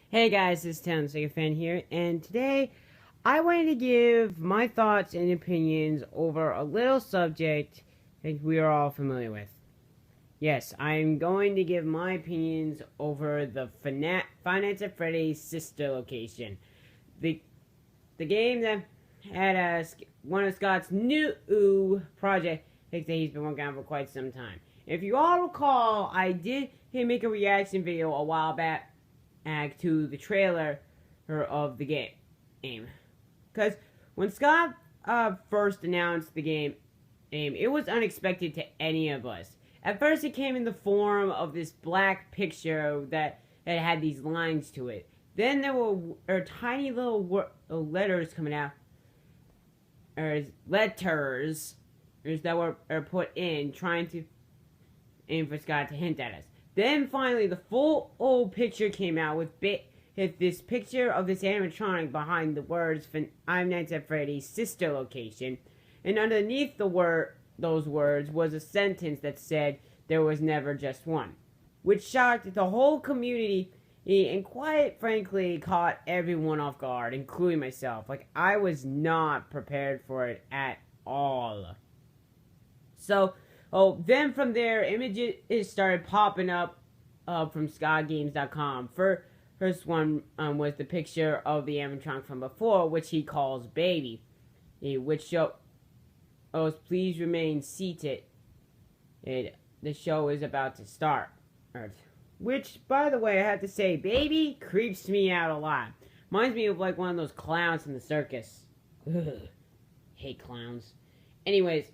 Hey guys, it's Town Sega Fan here, and today I wanted to give my thoughts and opinions over a little subject that we are all familiar with. Yes, I'm going to give my opinions over the Finance of Freddy's sister location. The game that had one of Scott's new projects that he's been working on for quite some time. If you all recall, I did make a reaction video a while back to the trailer of the game. Because when Scott first announced the game, it was unexpected to any of us. At first, it came in the form of this black picture that had these lines to it. Then there were tiny little letters coming out, or letters that were put in, trying to aim for Scott to hint at us. Then finally, the full old picture came out with this picture of this animatronic behind the words "I'm Nights at Freddy's sister location," and underneath those words was a sentence that said there was never just one, which shocked the whole community and quite frankly caught everyone off guard, including myself. Like, I was not prepared for it at all. So, then from there, images started popping up from ScottGames.com. First one was the picture of the animatronic from before, which he calls Baby, which shows, please remain seated. The show is about to start. Which, by the way, I have to say, Baby creeps me out a lot. Reminds me of like one of those clowns in the circus. Ugh. Hate clowns. Anyways,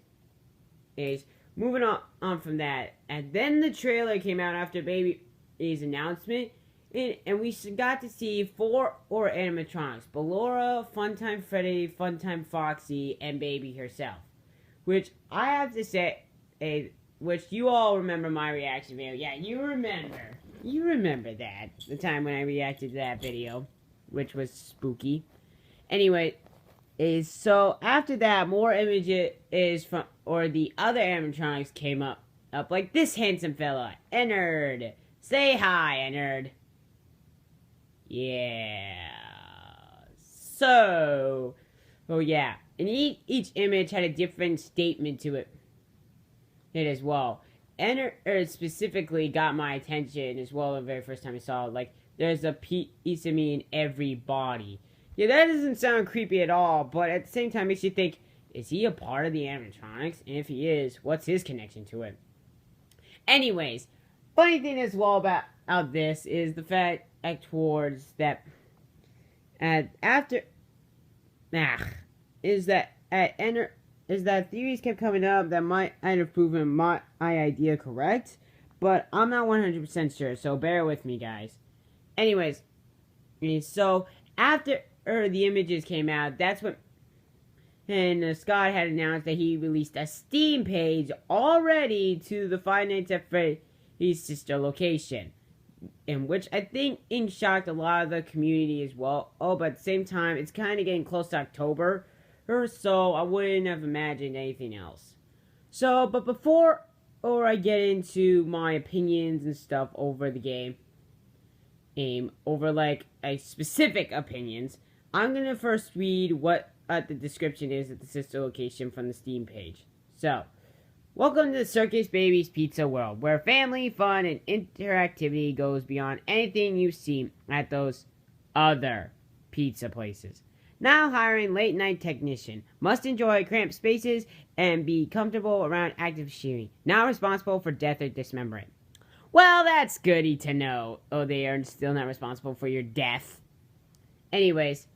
moving on from that, and then the trailer came out after Baby's announcement, and we got to see 4 animatronics: Ballora, Funtime Freddy, Funtime Foxy, and Baby herself. Which I have to say, which you all remember my reaction video. Yeah, you remember that, the time when I reacted to that video, which was spooky. Anyway, so after that, more images from the other animatronics came up like this handsome fella, Ennard. Say hi, Ennard. Yeah. So, yeah, and each image had a different statement to it as well. Ennard specifically got my attention as well the very first time I saw it. Like, there's a piece of me in every body. Yeah, that doesn't sound creepy at all, but at the same time makes you think, is he a part of the animatronics? And if he is, what's his connection to it? Anyways, funny thing as well about this is the fact towards that is that theories kept coming up that might have proven my idea correct, but I'm not 100% sure, so bear with me, guys. Anyways, so after the images came out, that's when Scott had announced that he released a Steam page already to the Five Nights at Freddy's sister location, in which I think shocked a lot of the community as well. But at the same time, it's kind of getting close to October, so I wouldn't have imagined anything else. So, but before I get into my opinions and stuff over the game, over like specific opinions, I'm gonna first read what the description is at the sister location from the Steam page. So, welcome to the Circus Baby's Pizza World, where family, fun, and interactivity goes beyond anything you've seen at those other pizza places. Now hiring late-night technician. Must enjoy cramped spaces and be comfortable around active machinery. Not responsible for death or dismemberment. Well, that's goody to know. They are still not responsible for your death. Anyways,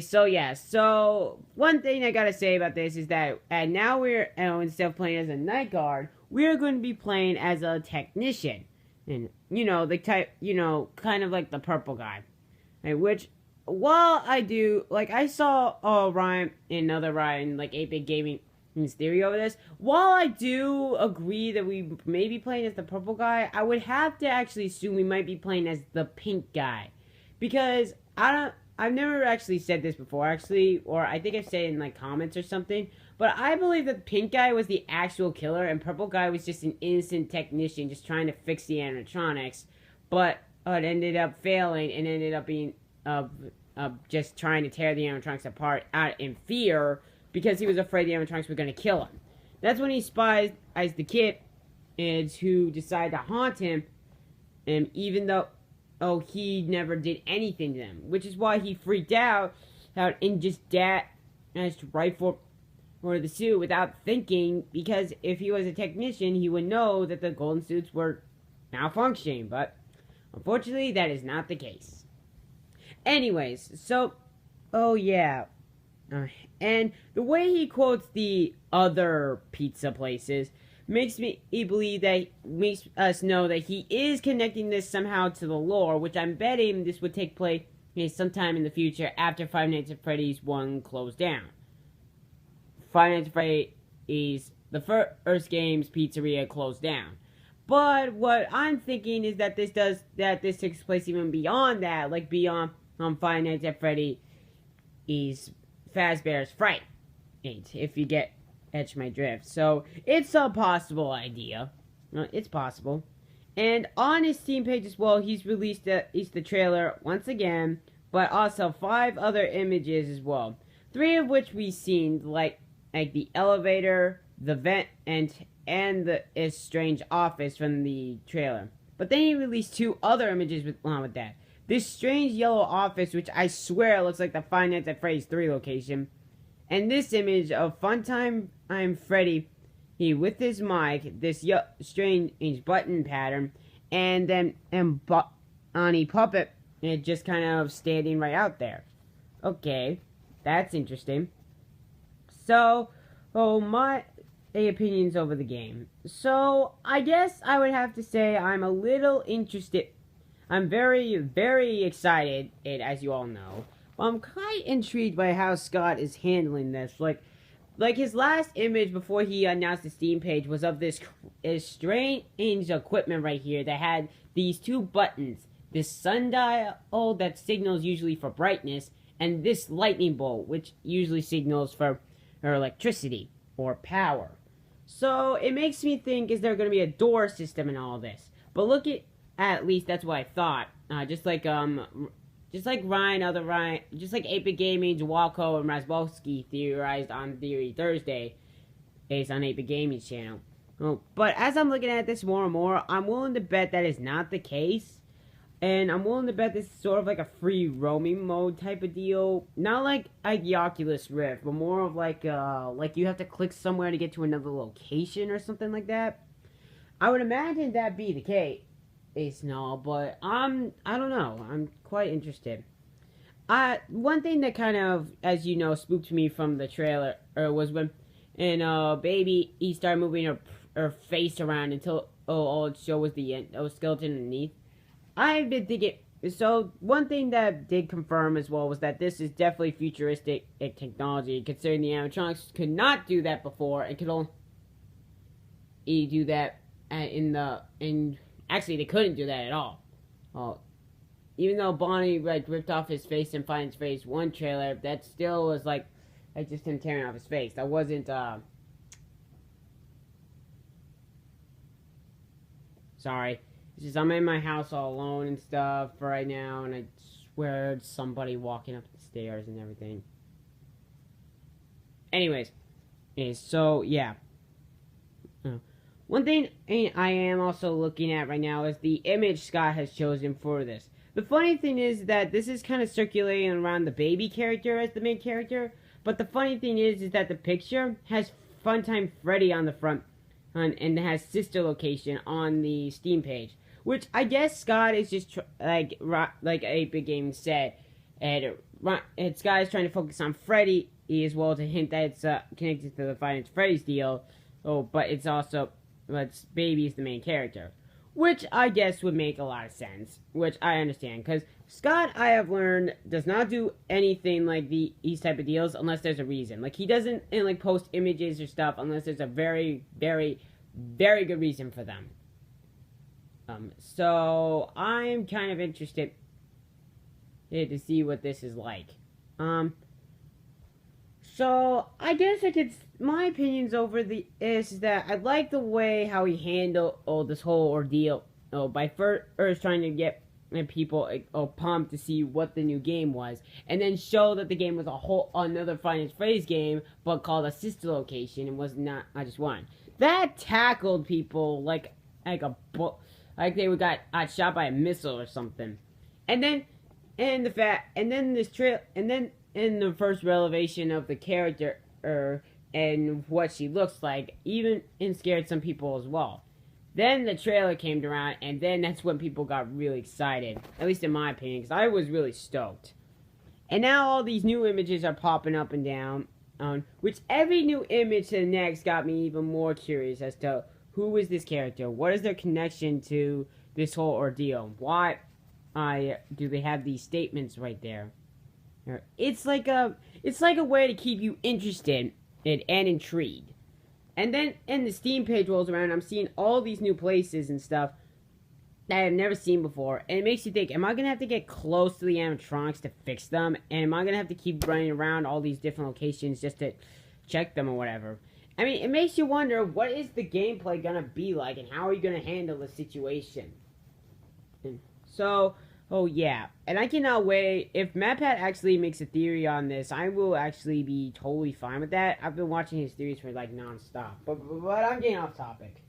so one thing I gotta say about this is that now we're, instead of playing as a night guard, we're going to be playing as a technician. And, the type, kind of like the purple guy. Which, while I do, I saw another Ryan, 8-Bit Gaming, his theory over this. While I do agree that we may be playing as the purple guy, I would have to actually assume we might be playing as the pink guy. Because I've never actually said this before, actually, or I think I've said it in comments or something, but I believe that the pink guy was the actual killer and purple guy was just an innocent technician just trying to fix the animatronics. But it ended up failing and ended up being just trying to tear the animatronics apart out in fear because he was afraid the animatronics were going to kill him. That's when he spies as the kid is who decided to haunt him, and even though he never did anything to them, which is why he freaked out and just dashed right for the suit without thinking, because if he was a technician, he would know that the golden suits were malfunctioning, but unfortunately, that is not the case. Anyways, so, oh yeah, and the way he quotes the other pizza places makes us know that he is connecting this somehow to the lore, which I'm betting this would take place sometime in the future after Five Nights at Freddy's 1 closed down. Five Nights at Freddy's, the first game's pizzeria closed down. But what I'm thinking is that this takes place even beyond that, like beyond Five Nights at Freddy's Fazbear's Fright, if you catch my drift. So it's a possible idea. It's possible. And on his Steam page as well, he's released the trailer once again, but also 5 other images as well. 3 of which we've seen, like the elevator, the vent, and the strange office from the trailer. But then he released 2 other images along with that. This strange yellow office, which I swear looks like the Five Nights at Freddy's 3 location. And this image of Funtime Freddy with his mic, this strange button pattern, and then Bonnie Puppet just kind of standing right out there. Okay, that's interesting. So, my opinions over the game. So, I guess I would have to say I'm a little interested. I'm very, very excited, as you all know. I'm quite intrigued by how Scott is handling this. Like his last image before he announced the Steam page was of this strange equipment right here that had these 2 buttons. This sundial that signals usually for brightness, and this lightning bolt, which usually signals for electricity or power. So it makes me think, is there going to be a door system in all this? But at least that's what I thought. Just like Ryan, just like 8-Bit Gaming's Walco and Rasbolski theorized on Theory Thursday, based on 8-Bit Gaming's channel. But as I'm looking at this more and more, I'm willing to bet that is not the case. And I'm willing to bet this is sort of like a free roaming mode type of deal. Not like the Oculus Rift, but more of like you have to click somewhere to get to another location or something like that. I would imagine that'd be the case. No, but I don't know. I'm quite interested. One thing that kind of, as you know, spooked me from the trailer was when, Baby, he started moving her face around until all it showed was the skeleton underneath. I've been thinking. So one thing that did confirm as well was that this is definitely futuristic technology, considering the animatronics could not do that before and could only do that Actually, they couldn't do that at all. Even though Bonnie ripped off his face in Five Nights at Freddy's 1 trailer, that still was like just him tearing off his face. That wasn't sorry. It's just I'm in my house all alone and stuff for right now, and I swear it's somebody walking up the stairs and everything. Anyways, so yeah. One thing I am also looking at right now is the image Scott has chosen for this. The funny thing is that this is kind of circulating around the baby character as the main character, but the funny thing is that the picture has Funtime Freddy on the front and has sister location on the Steam page, which I guess Scott is just like 8-Bit Gaming said, and Scott is trying to focus on Freddy as well to hint that it's connected to the Five Nights at Freddy's deal. But it's also Baby is the main character, which I guess would make a lot of sense, which I understand, because Scott, I have learned, does not do anything like these type of deals unless there's a reason. Like, he doesn't post images or stuff unless there's a very, very, very good reason for them. So I'm kind of interested to see what this is like. So I guess my opinions over is that I like the way how he handled this whole ordeal. By first trying to get people pumped to see what the new game was, and then show that the game was a whole another Final Phrase game, but called a sister location and was not just one. That tackled people like they got shot by a missile or something. And then in the first revelation of the character and what she looks like, even scared some people as well. Then the trailer came around, and then that's when people got really excited, at least in my opinion, because I was really stoked. And now all these new images are popping up and down, which every new image to the next got me even more curious as to who is this character, what is their connection to this whole ordeal, why do they have these statements right there. It's like a way to keep you interested and intrigued. And then, the Steam page rolls around, I'm seeing all these new places and stuff that I've never seen before. And it makes you think, am I going to have to get close to the animatronics to fix them? And am I going to have to keep running around all these different locations just to check them or whatever? I mean, it makes you wonder, what is the gameplay going to be like? And how are you going to handle the situation? And so, oh yeah. And I cannot wait. If MatPat actually makes a theory on this, I will actually be totally fine with that. I've been watching his theories for like non-stop. But I'm getting off topic.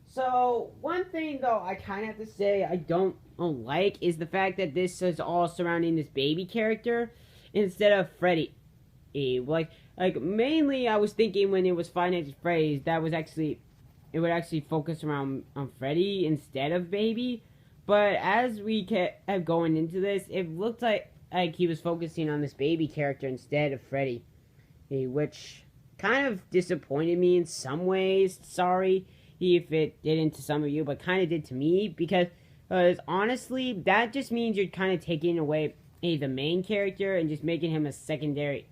So, one thing though I kind of have to say I don't like is the fact that this is all surrounding this baby character instead of Freddy. Like mainly I was thinking when it was Five Nights at Freddy's, it would actually focus around on Freddy instead of baby. But as we kept going into this, it looked like he was focusing on this baby character instead of Freddy, which kind of disappointed me in some ways. Sorry if it didn't to some of you, but kind of did to me, because honestly, that just means you're kind of taking away the main character and just making him a secondary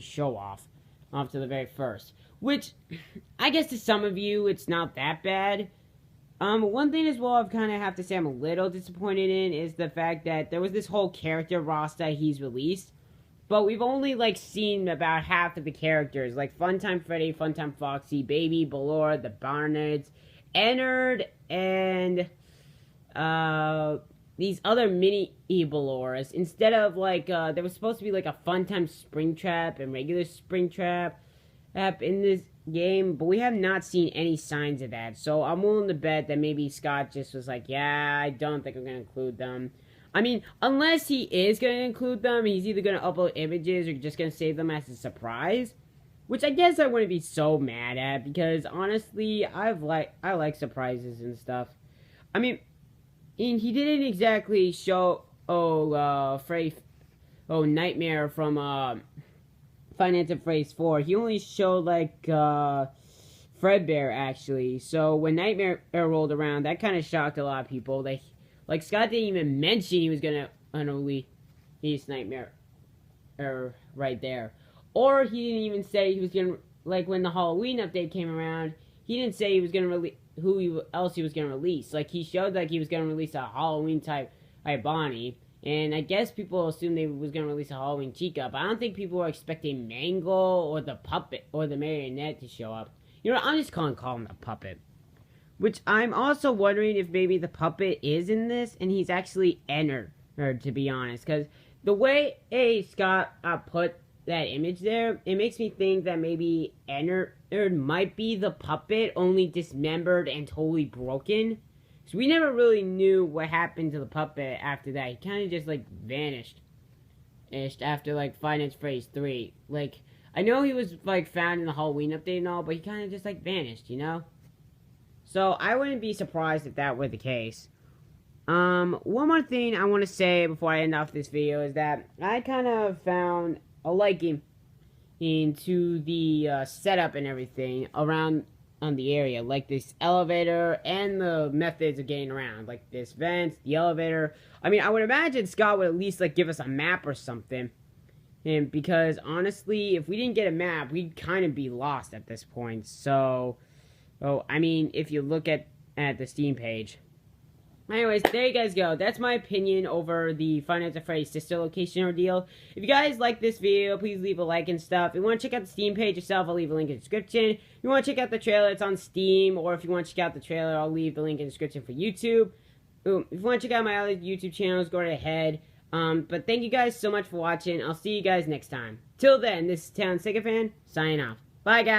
show-off to the very first. Which, I guess to some of you, it's not that bad. One thing as well I kind of have to say I'm a little disappointed in is the fact that there was this whole character roster he's released, but we've only, like, seen about half of the characters, like Funtime Freddy, Funtime Foxy, Baby, Ballora, the Barnards, Ennard, and, these other mini Balloras, instead of, like, there was supposed to be, like, a Funtime Springtrap and regular Springtrap in this game, but we have not seen any signs of that, so I'm willing to bet that maybe Scott just was like, yeah, I don't think I'm going to include them. I mean, unless he is going to include them, he's either going to upload images or just going to save them as a surprise, which I guess I wouldn't be so mad at, because honestly, I like surprises and stuff. I mean, and he didn't exactly show, Nightmare from, Five Nights at Freddy's 4. He only showed, like, Fredbear, actually. So, when Nightmare rolled around, that kind of shocked a lot of people. Like, Scott didn't even mention he was gonna release Nightmare right there. Or he didn't even say he was gonna, like, when the Halloween update came around, he didn't say he was gonna release who else he was gonna release. Like, he showed like he was gonna release a Halloween type Bonnie. And I guess people assumed they was going to release a Halloween Chica, but I don't think people were expecting Mangle or the puppet or the marionette to show up. You know, I'm just going to call him the puppet. Which I'm also wondering if maybe the puppet is in this and he's actually Ennard, to be honest. Because the way Scott put that image there, it makes me think that maybe Ennard might be the puppet, only dismembered and totally broken. So we never really knew what happened to the puppet after that. He kind of just, like, vanished after, like, Five Nights at Freddy's 3. Like, I know he was, like, found in the Halloween update and all, but he kind of just, like, vanished, you know? So, I wouldn't be surprised if that were the case. One more thing I want to say before I end off this video is that I kind of found a liking into the setup and everything around on the area, like this elevator and the methods of getting around, like this vent, the elevator. I mean, I would imagine Scott would at least like give us a map or something, and because honestly, if we didn't get a map, we'd kind of be lost at this point. So, I mean, if you look at the Steam page. Anyways, there you guys go. That's my opinion over the Five Nights at Freddy's sister location ordeal. If you guys like this video, please leave a like and stuff. If you want to check out the Steam page yourself, I'll leave a link in the description. If you want to check out the trailer, it's on Steam. Or if you want to check out the trailer, I'll leave the link in the description for YouTube. If you want to check out my other YouTube channels, go right ahead. But thank you guys so much for watching. I'll see you guys next time. Till then, this is Town Sycophant, signing off. Bye, guys.